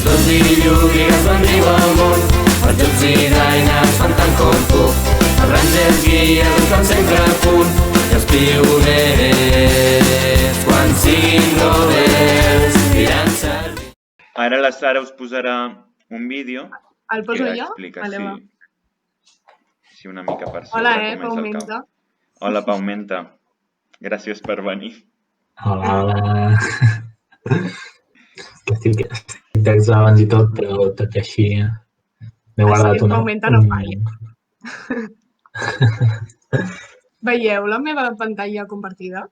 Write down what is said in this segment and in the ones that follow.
Dos i llúdrigues van riu amunt, els jocs i daines fan tant com puc, els rangers guies estan sempre a punt, i els pioners, quan siguin noves, diran servir. Ara la Sara us posarà un vídeo El poso que jo? explica, Vale, va. sí, una mica per sobre. Hola, comença el Paumenta. cau. Hola, Paumenta. Gràcies per venir. Hola. Estic d'exàmens i tot, però tot i així m'he guardat una... Paumenta no falla. Veieu la meva pantalla compartida?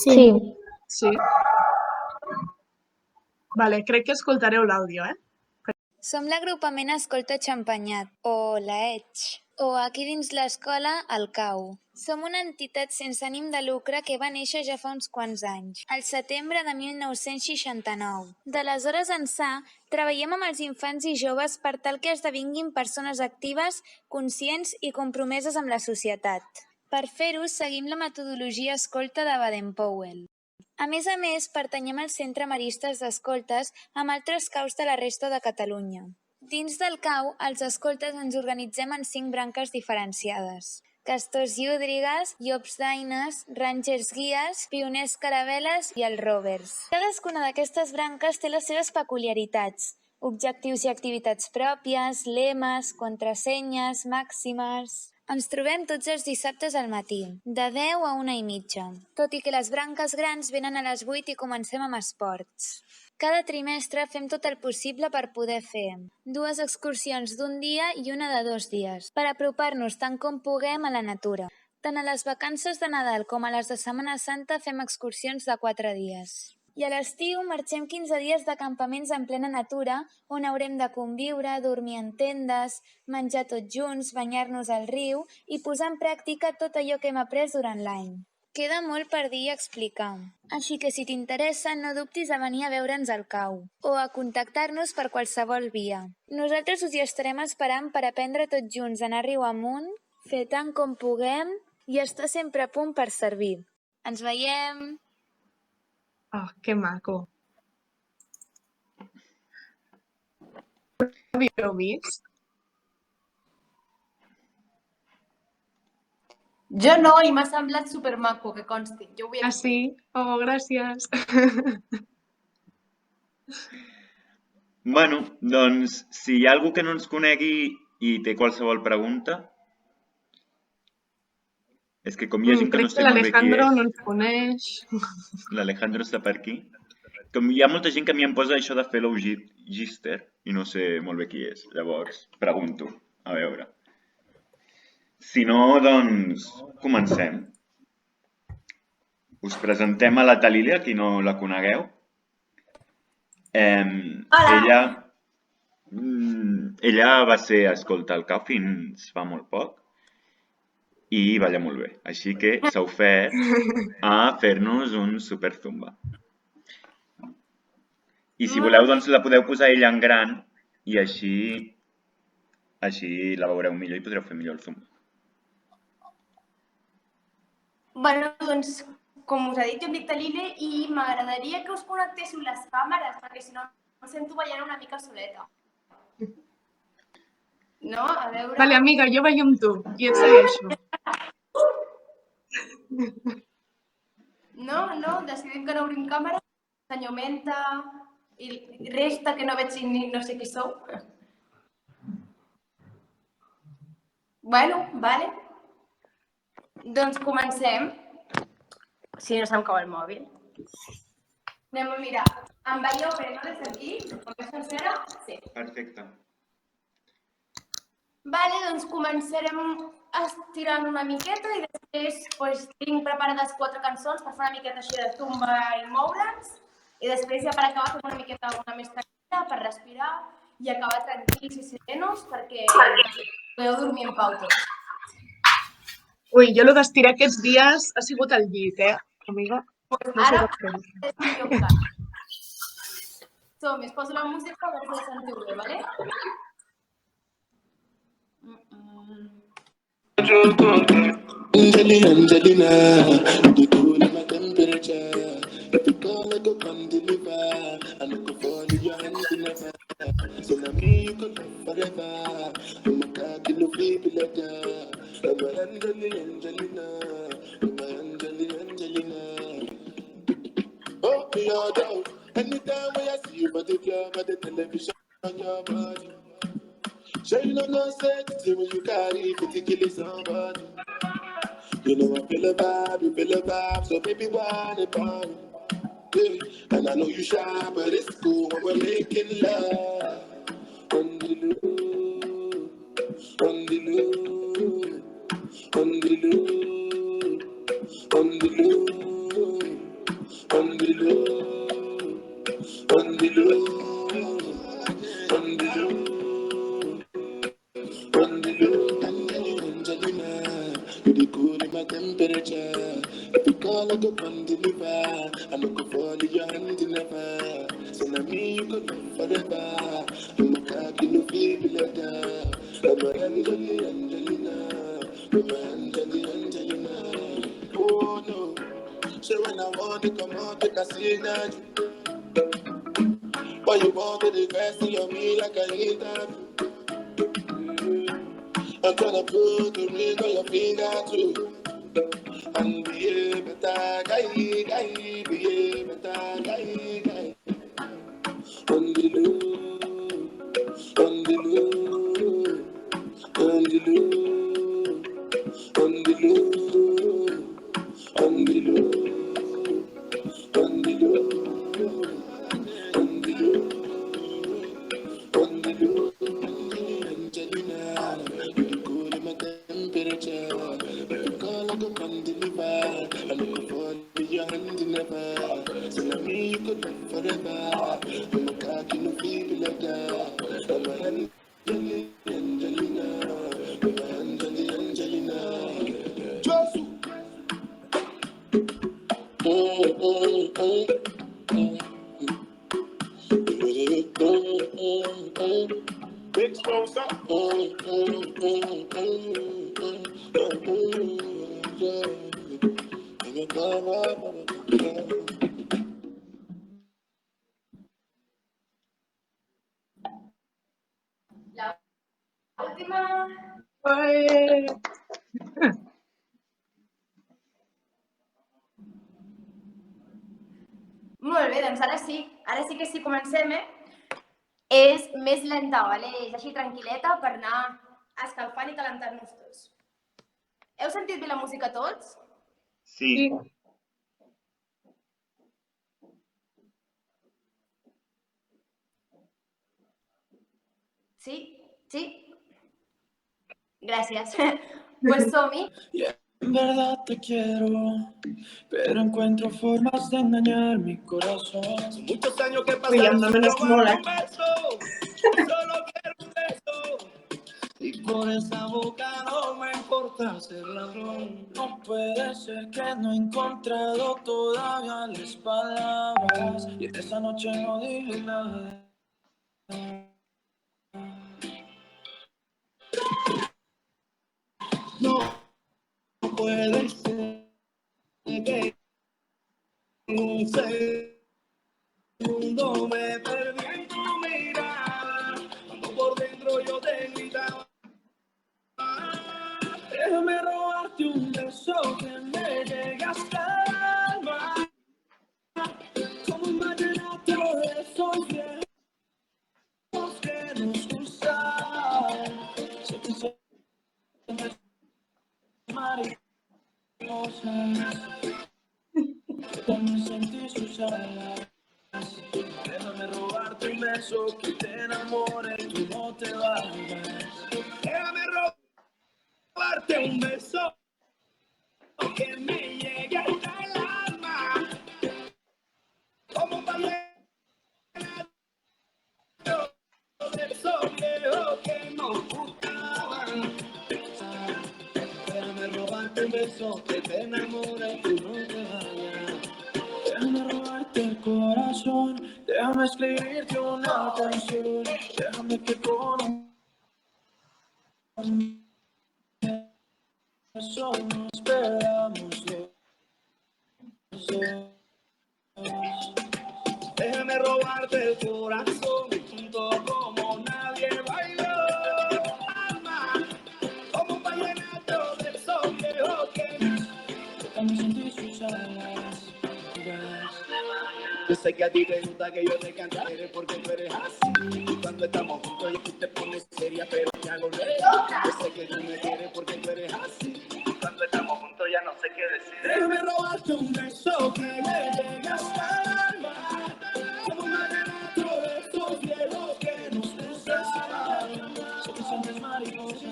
Sí. Sí. Vale, crec que escoltareu l'àudio, Som l'agrupament Escolta Xampanyat, o la EDG, o aquí dins l'escola, el CAU. Som una entitat sense ànim de lucre que va néixer ja fa uns quants anys, al setembre de 1969. D'aleshores ençà, treballem amb els infants i joves per tal que esdevinguin persones actives, conscients i compromeses amb la societat. Per fer-ho, seguim la metodologia escolta de Baden-Powell. A més, pertanyem al Centre Maristes d'Escoltes amb altres caus de la resta de Catalunya. Dins del cau, els escoltes ens organitzem en 5 branques diferenciades. Castors llúdrigues, llops daines, rangers guies, pioners caravel·les i els rovers. Cadascuna d'aquestes branques té les seves peculiaritats, objectius i activitats pròpies, lemes, contrasenyes, màximes... Ens trobem tots els dissabtes al matí, de 10 a 1:30, tot i que les branques grans venen a les 8 i comencem amb esports. Cada trimestre fem tot el possible per poder fer 2 excursions d'1 dia i una de 2 dies, per apropar-nos tant com puguem a la natura. Tant a les vacances de Nadal com a les de Setmana Santa fem excursions de 4 dies. I a l'estiu marxem 15 dies de campaments en plena natura, on haurem de conviure, dormir en tendes, menjar tots junts, banyar-nos al riu i posar en pràctica tot allò que hem après durant l'any. Queda molt per dir i explicar, així que si t'interessa no dubtis a venir a veure'ns al cau o a contactar-nos per qualsevol via. Nosaltres us hi estarem esperant per aprendre tots junts a anar riu amunt, fer tant com puguem i estar sempre a punt per servir. Ens veiem! Oh, que maco. L'havíeu vist? Jo no, i m'ha semblat supermaco, que consti. Jo ho vull... Ah, sí? Oh, gràcies. Bueno, doncs, si hi ha algú que no ens conegui i té qualsevol pregunta, és que com hi ha gent que no sé molt bé qui l'Alejandro és... no ens coneix. L'Alejandro està per aquí. Com hi ha molta gent que a mi em posa això de Fellow Gister i no sé molt bé qui és. Llavors, pregunto. A veure. Si no, doncs, comencem. Us presentem a la Talília, qui no la conegueu. Hola! Ella va ser escolta al CAU fins fa molt poc i balla molt bé. Així que s'ha ofert a fer-nos un super zumba. I si voleu, doncs la podeu posar ella en gran i així la veureu millor i podreu fer millor el zumba. Bueno, doncs, com us ha dit, jo em dic Talile i m'agradaria que us connectéssiu les càmeres, perquè si no em sento ballant una mica soleta. No? A veure... Vale, amiga, jo ballo amb tu i et segueixo. No, decidim que no obrim càmera. Senyor Menta i resta que no veig ni no sé qui sou. Bueno, vale. Doncs comencem. Si no se'm cau el mòbil. Anem a mirar. Em veieu bé, no? Des d'aquí? Em veig sencera? Sí. Perfecte. Vale, doncs començarem estirant una miqueta i després tinc preparades 4 cançons per fer una miqueta així de zumba i moure'ns. I després ja per acabar fem una miqueta una més tranquil·la per respirar i acabar tranquils i serenos perquè podeu dormir en pau tots. Ui, jo el d'estirar aquests dies ha sigut al llit, amiga? No sé Ara, què fer. Som-hi, poso la música a veure si la sentiu bé, vale? Angelina, you cool my temperature. If you call, I go come deliver. I no go fall in your hands in forever. I'm a cocky no baby like that. I'm a Angelina. I'm a Angelina. Oh, me all down. Anytime when I see you, but the club at the television on your body. Sure you know say when you carry 50 kilos somebody. You know I feel a vibe, you feel a vibe, so baby why the party? Yeah. And I know you shy, but it's cool when we're making love. On the low, on the low, on the low, on the low, on the low, on the low, on the low. On the low, Angelina, you the cool in my temperature. If you call, I go come deliver. I no go fall in your hand never. So now me you go love forever. I'm a cocky no baby like that. I'm a Angelina, I'm a Angelina. Oh no, so when I want to come out, take a signal. But you want to invest in your me like I hate that. I'm tryna put the ring on your finger too. And be a better guy, be a better guy. On the low, on the low, on the low, on the low, on the low, on the low, on the low, on the low. Angelina, you cool in my temperature. You call, I go come deliver. I look for your hand never. So now me you could love forever. I'm a cocky no baby like that. I'm a Angelina, I'm a Angelina. Josu. Big sponsor. La última... Ué. Molt bé, doncs ara sí que sí comencem, És més lenta, vale? És així tranquil·leta per anar escalfant i calentant-nos tots. Heu sentit bé la música tots? Sí. Sí? Sí? Gràcies. Pues som-hi. En verdad te quiero, pero encuentro formas de engañar mi corazón. Son muchos años que Uy, em pasaron sin demanes molt, robar un beso. Solo quiero un beso. Y por esa boca no me importa ser ladrón. No puede ser que no he encontrado todavía las palabras. Y esa noche no dije nada. No puede ser que un segundo me perdí en tu mirada, cuando por dentro yo te gritaba. Déjame robarte un beso que me llegue hasta el alma, como un vallenato de esos viejos que nos gustaban. Sé que son mariposas, también sentí sus alas. Déjame robarte un beso que te enamore y no te vayas. Déjame robarte un beso que me llegue hasta el alma, como un vallenato de esos viejos que nos gustaban. Déjame robarte un beso que te enamore y no te vayas. Déjame robarte el corazón, déjame escribirte una canción, déjame que con un beso nos perdamos los dos. Déjame robarte el corazón, junto como nadie bailó. sé que a ti te gusta que yo te cante porque tú eres así. Y cuando estamos juntos tú te pones seria, pero te hago reír. Yo sé que tú me quieres porque tú eres así. Y cuando estamos juntos ya no sé qué decir. Déjame robarte un beso que me llegue hasta el alma. Como un vallenato de estos viejos que nos gustan. Sé que son mis mariposas.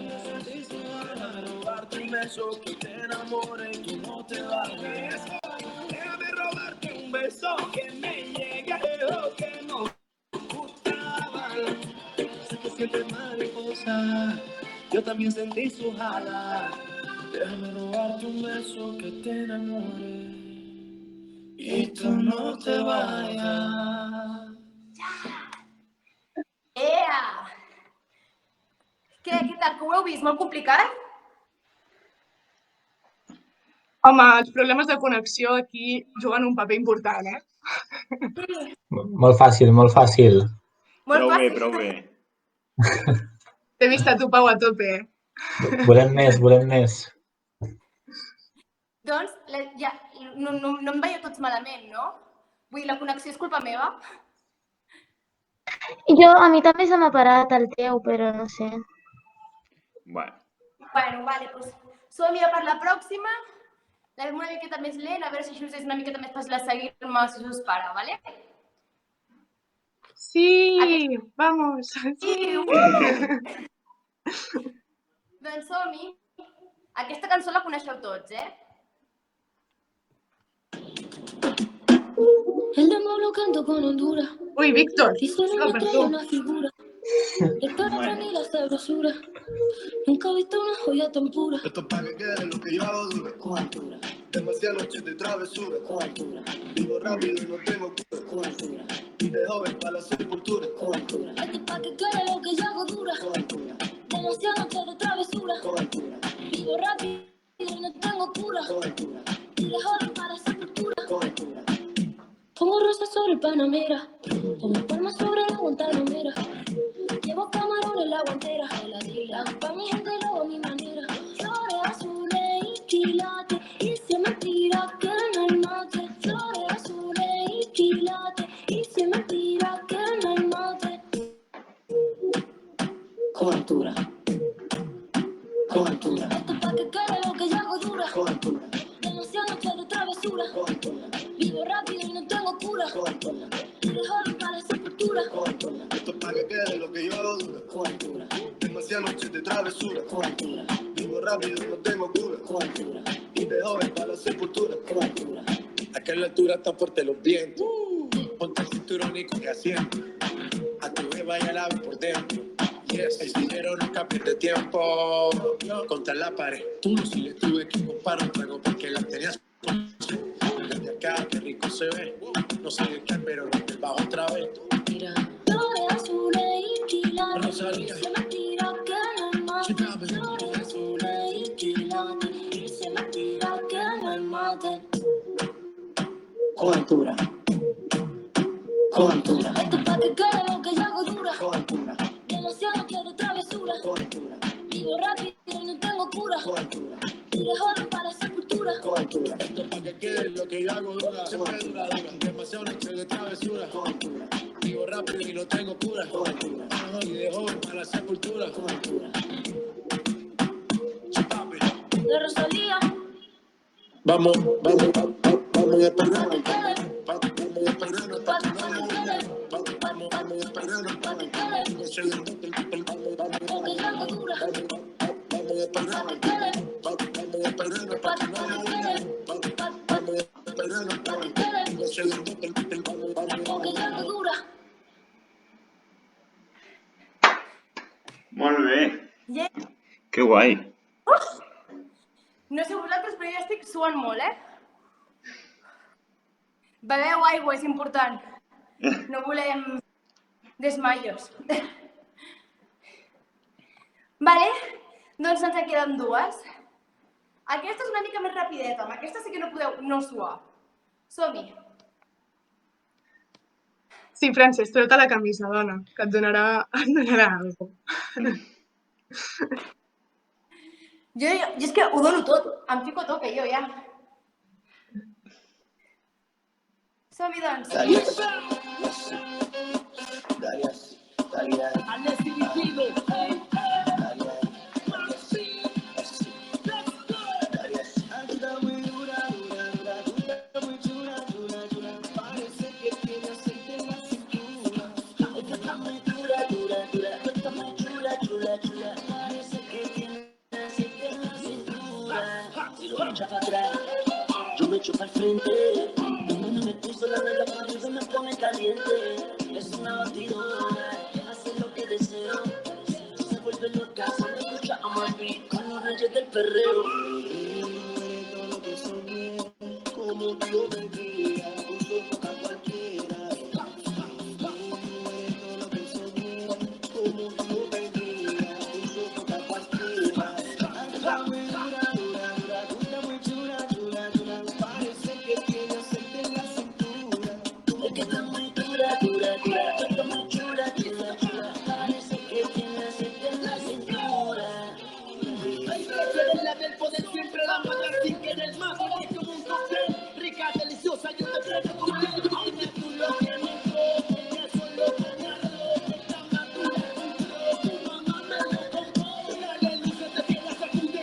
Déjame robarte un beso que te enamore y que no te vayas. Déjame robarte un beso que me llegue lo que nos gustaba. Sé que sientes mariposa, yo también sentí su jala. Déjame robarte un beso que te enamore y tú no te vayas. Ea! Què tal? Com ho heu vist? Molt complicat? Home, els problemes de connexió aquí juguen un paper important, eh? Molt fàcil, molt fàcil. Molt Prou bé, fàcil. prou bé. T'he vist a tu, Pau, a tope, eh? Volem més, volem més. Doncs ja, no em veieu tots malament, no? Vull dir, la connexió és culpa meva? A mi també se m'ha parat el teu, però no sé. Bueno, Bueno, vale, doncs som-hi per la pròxima. La fem una miqueta més lent, a veure si això és una miqueta més fàcil de seguir-me si us para, vale? Sí, vamos. Sí! Doncs som-hi. Aquesta cançó la coneixeu tots, eh? El dembow lo canto con Honduras. Ui, Víctor, Y solo no, me per trae tu. una figura. Espero aprendí la sabrosura. Nunca he visto una joya tan pura. Esto es para que quede lo que yo hago dura. Con altura, Demasiadas noches de travesura. con altura, Vivo rápido y no tengo cura. con altura, Y de joven para la sepultura. con altura. Esto es para que quede lo que yo hago dura. Con altura, demasiadas noches de travesura. Con altura, vivo rápido y no tengo cura. Con altura, y de joven para la sepultura. Con altura. Pongo rosas sobre el Panamera, pongo palmas sobre la Guantanamera. Llevo camarones en la guantera, hago pa' mi gente luego a mi manera. Flores azules y quilates, y si es mentira que no hay mate. Flores azules y quilates, y si es mentira que no hay mate. Con altura, con altura. Esto es pa' que quede lo que yo hago dura. Con altura, demasiadas noches de travesura. Con altura, vivo rápido y no tengo cura. Con altura, y dejo para la sepultura. Con altura, Esto es para que quede lo que yo hago dura. con altura, Demasiadas noches de travesura. con altura, Vivo rápido y no tengo cura. con altura, Y de joven para la sepultura. con altura. Acá en la altura están fuertes los vientos. Ponte el cinturón y coge asiento. A tu beba y al ave por dentro. Yes, el dinero nunca pierde tiempo. Contra la pared. Tú no si le tuve que comprar un trago porque la tenías. Desde acá, qué rico se ve. No sé de qué, pero rompe el bajo otra vez. Mira, flores azules y quilates, Rosalía. y se me tira que no hay mate. Chicago. Flores azules y quilates, y se me tira que no hay mate. Con altura, con altura. Esto es pa' que quede lo que yo hago dura. Con altura, demasiadas noches de travesura. Con altura, vivo rápido y no tengo cura. Con altura, y dejo para la sepultura. Con altura, Esto es para que quede lo que yo hago dura. Siempre dura, dura. Demasiadas noches de travesura. con altura, Vivo rápido y no tengo cura. con altura, Y de joven para la sepultura. con altura. Papi. De Rosalía, Vamos, vamos, vamos, vamos a esperar. pa' que quede, Vamos a esperar. pa' que quede, Vamos a esperar. pa' que quede. Lo que yo hago dura, Vamos a esperar. pa' que quede, Vamos a esperar. pa' que quede, Vamos a esperar. pa' que quede. Lo que yo hago dura. molt bé. Yeah. Que guai. No sé vosaltres, però jo estic suant molt, eh? Beveu aigua, és important. No volem desmaios. Vale, doncs ens en queden dues. Aquesta és una mica més rapideta, amb aquesta sí que no podeu no suar. Som-hi. Sí, Francesc, treu-te la camisa, dona, que et donarà alguna cosa. Jo és que ho dono tot, em fico a tope jo ja. Som-hi, doncs. Yo me echo para frente, tu mano me puso la nalga para arriba y me pone caliente. Es una batidora, hace lo que deseo. Se vuelve loca, solo escucha a Marvin con los reyes del perreo. Todo lo que soñé, como Dios me guía, puso boca cualquiera. Todo lo que soñé, como Dios me guía, puso boca cualquiera. Dame dura, dura, dura, dura, muy chula, chula, chula. Parece que tiene aceite en la cintura. Es que está muy dura, dura, dura. Está muy chula, chula, chula. Parece que tiene aceite en la cintura. Eres la del poder, siempre la manda sin querer más. Porque como un cóctel, rica, deliciosa, yo te traigo tu piel. Dime tú lo que me entró, eso es lo que me arroja. Esta madura control, tu mamá me lo compró. Dale luces de piel a sacude,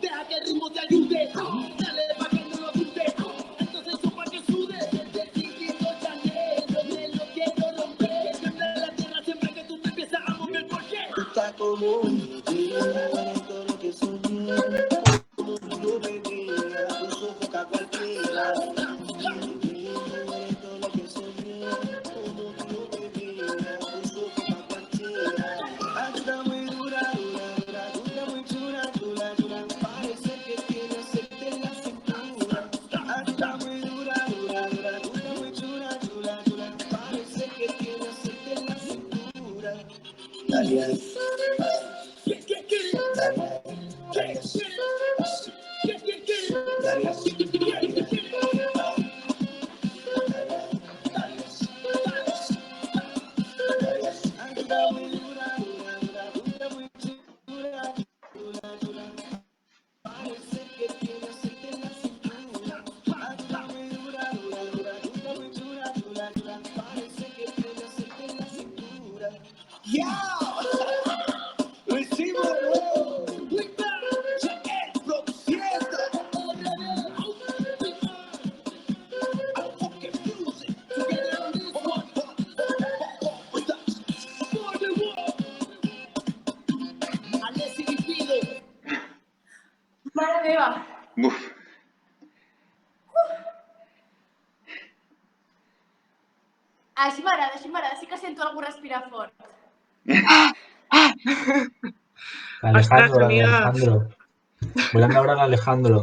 deja que el ritmo te ayude. Dale pa' que no lo dude, entonces eso pa' que sude. Desde chiquito Chanel, yo me lo quiero romper. Siempre la tierra, siempre que tú me empiezas a mover, ¿por qué? Tú estás como un todo lo que soñé, como Dios me guía, puso boca cualquiera. Todo lo que soñé, como Dios me guía, puso boca cualquiera. Está muy dura, dura, dura, dura, muy chula, chula, chula. Parece que tiene aceite en la cintura. Está muy dura, dura, dura, dura, muy chula, chula, chula. Parece que tiene aceite en la cintura. Dale ahí. Lo hicimos de nuevo. Mare meva. Uf. Així m'agrada, sí que sento algú respirar fort. Alejandro, Ostres, amiga. Alejandro. Volem veure l'Alejandro.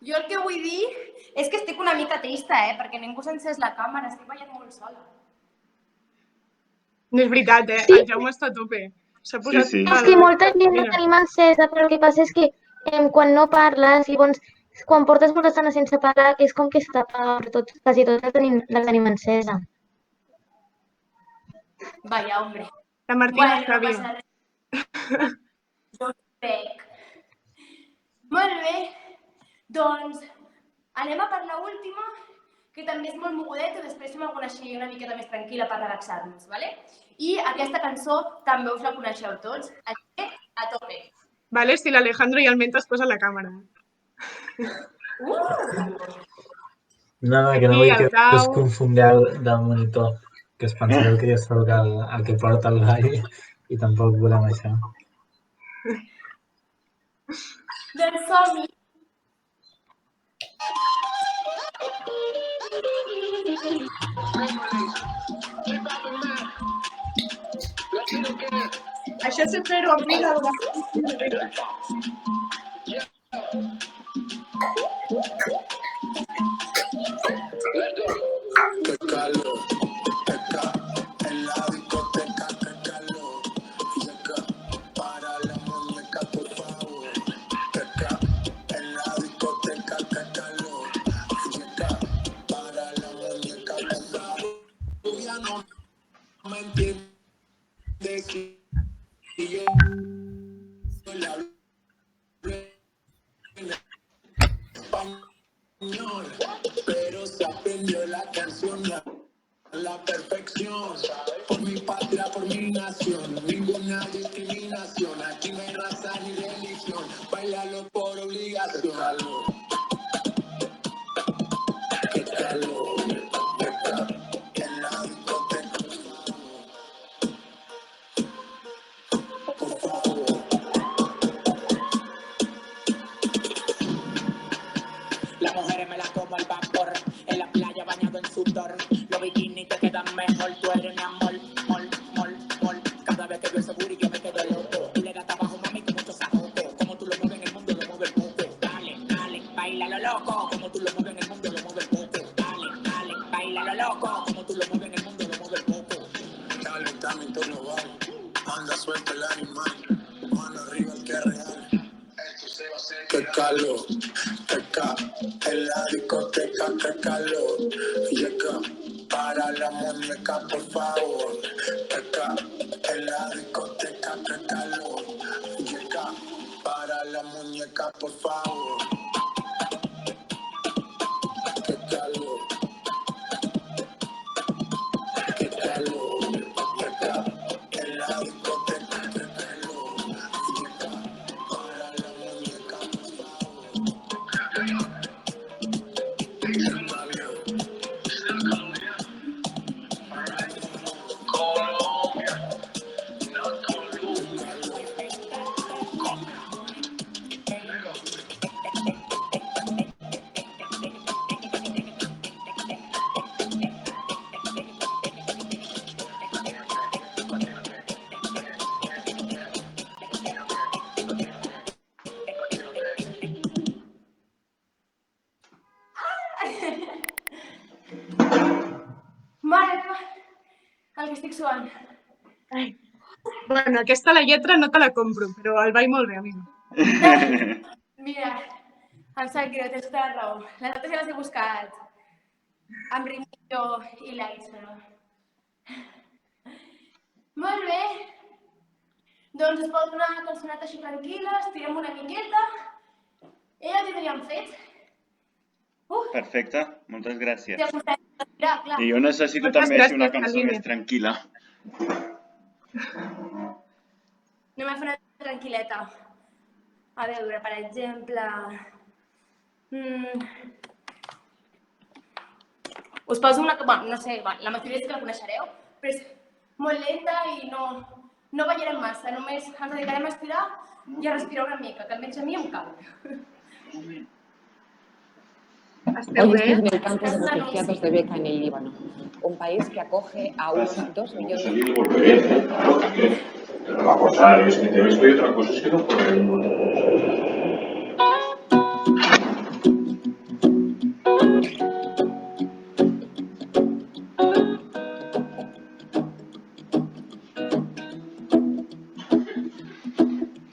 Jo el que vull dir és que estic una mica trista, perquè ningú s'ha encès la càmera, estic ballant molt sola. No és veritat, Sí. El Jaume està a tope. S'ha posat... sí. És que molta gent la Mira. tenim encesa, però el que passa és que quan no parles, llavors, quan portes molta estona sense parlar, és com que se t'apaga, però quasi tots la tenim encesa. Vaya, hombre. La Martina està no viu. passa res. Jo ho crec. Molt bé. Doncs anem a per l'última, que també és molt mogudeta, i després fem alguna així una miqueta més tranquil·la per relaxar-nos, ¿vale? I aquesta cançó també us la coneixeu tots, així que a tope. Vale, si l'Alejandro i el Menta es posa la càmera. No, que no Aquí, vull el que Cau. us confongueu del monitor, que es pensareu que jo sóc el que porta el ball i tampoc volem això. Doncs som-hi. Això sempre ho aplica Qué calor, en la discoteca, qué calor. Llega para la muñeca, por favor. En la discoteca, qué calor. Llega para la muñeca, por favor. Tú ya no me entiendes. Y yo le hablo pero se aprendió la canción a la perfección. Por mi patria, por mi nación, ninguna discriminación. Aquí no hay raza ni religión, bailalo por obligación. Qué calor, en la discoteca, por favor. Las mujeres me las como al vapor, en la playa bañado en sudor. Los bikinis te quedan mejor, tú eres mi amor, mol, mol, mol. Cada vez que veo ese booty yo me quedo loco. Tú le das trabajo, mami, con mucho sajote. Como tú lo mueves en el mundo, lo mueve el poco. Dale, dale, baila lo loco. Como tú lo mueves en el mundo, lo mueve el poco. Dale, dale, baila lo loco. Como tú lo mueves en el mundo, lo mueve el poco. Calentamiento global, anda suelta el animal. Mano arriba el que es real. Qué calor, en la discoteca, qué calor. Llega para la muñeca, por favor. En la discoteca, qué calor. Llega para la muñeca, por favor. Qué calor, qué calor. En la discoteca, qué calor. Llega para la muñeca, por favor. Mare meva, el que estic suant. Ai. Bueno, aquesta la lletra no te la compro, però el ball molt bé, amiga. Mira, em sap greu, tens tota la raó. Les altres ja les he buscat amb Rimillo i Lights, però... Molt bé. Doncs es pot una cançoneta així tranquil·la, estirem una miqueta i ja ho tindríem fet. Perfecte, moltes gràcies. Ja us he tirar, clar. I jo necessito Moltes també així una gràcies, cançó Aline. més tranquil·la. Anem a fer una tranquil·leta. A veure, per exemple... Us poso una... Bueno, no sé, la majoria sí que la coneixereu, però és molt lenta i no ballarem massa. Només ens dedicarem a estirar i a respirar una mica, que almenys a mi em cal. Esteu Hoy bé? estoy en el campo de refugiados de Beca en el Líbano, un país que acoge a unos 2 millones de... Salir y volver, claro, también. Pero la cosa es que te ves y otra cosa es que no pueden...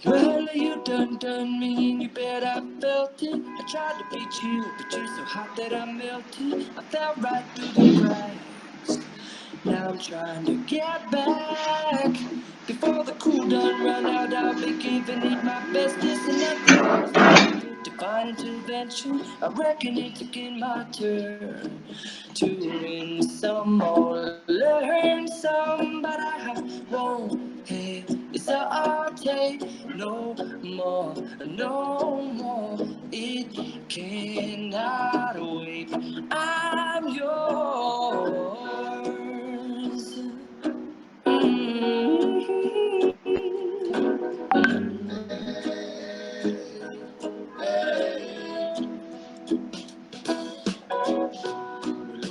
Well, you done me and you bet I felt it. I tried to beat you, but you're so hot that I melted. I fell right through the cracks. Now I'm trying to get back. Before the cool done run out, I'll be giving it my best. This and nothing. Divine intervention. I reckon it's again my turn to win some or learn some, but I won't hesitate no more, no more. It cannot wait. I'm yours.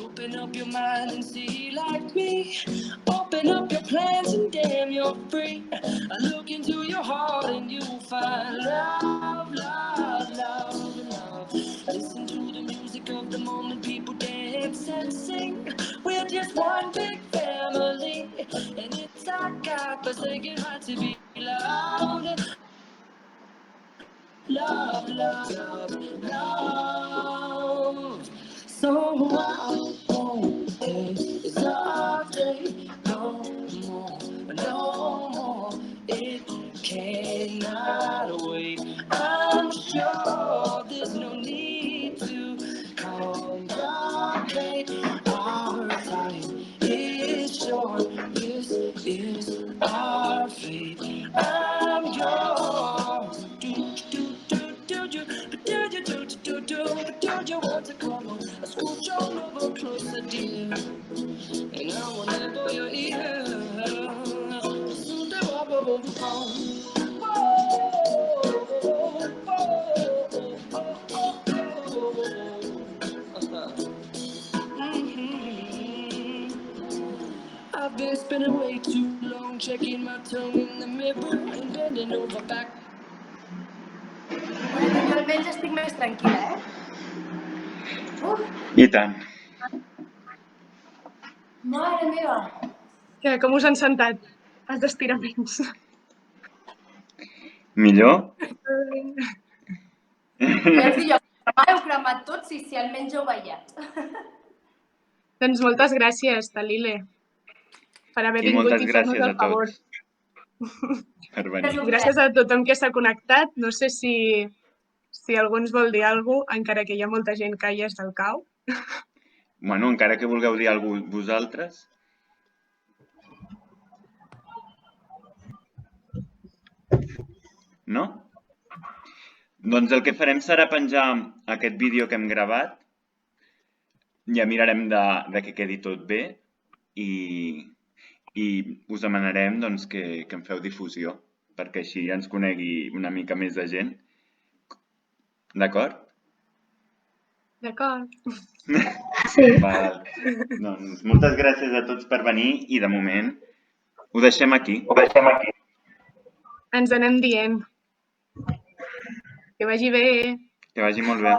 Open up your mind and see like me. Open up your plans and damn, you're free. I look into your heart and you'll find love, love, love, love. Listen to the music of the moment, people dance and sing. We're just one big family, and it's our God-forsaken right to be loved. Love, love, love, love. So I won't hesitate no more, no more. It cannot wait. I'm sure there's no need to call fate. Our time is short. This is our fate. I'm yours. Do you want to come on? Scooch on over closer, dear. And I wanna know your ear. Soon they walk over the phone. I've been spending way too long checking my tongue in the mirror and bending over back. Jo almenys estic més tranquil·la, I tant. Mare meva! Com us han sentat els estiraments? Millor? Si jo heu cremat tot, si almenys heu ballat. Doncs moltes gràcies, Talile, per haver I vingut moltes i fer-nos gràcies el a favor. tots per venir. Gràcies a tothom que s'ha connectat. No sé si algú ens vol dir alguna cosa, encara que hi ha molta gent que ja és del cau. Bueno, encara que vulgueu dir alguna cosa vosaltres. No? Doncs el que farem serà penjar aquest vídeo que hem gravat. Ja mirarem de que quedi tot bé i us demanarem doncs, que en feu difusió perquè així ens conegui una mica més de gent. D'acord? D'acord. Sí. Doncs moltes gràcies a tots per venir i de moment ho deixem aquí. Ens anem dient. Que vagi bé. Que vagi molt bé.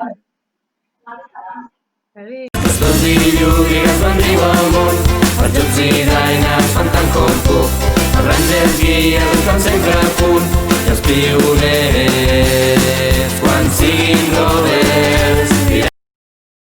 Adéu. Estos i llúdrigues van riure al món, els jocs i daines fan tant com puc, els rangers guies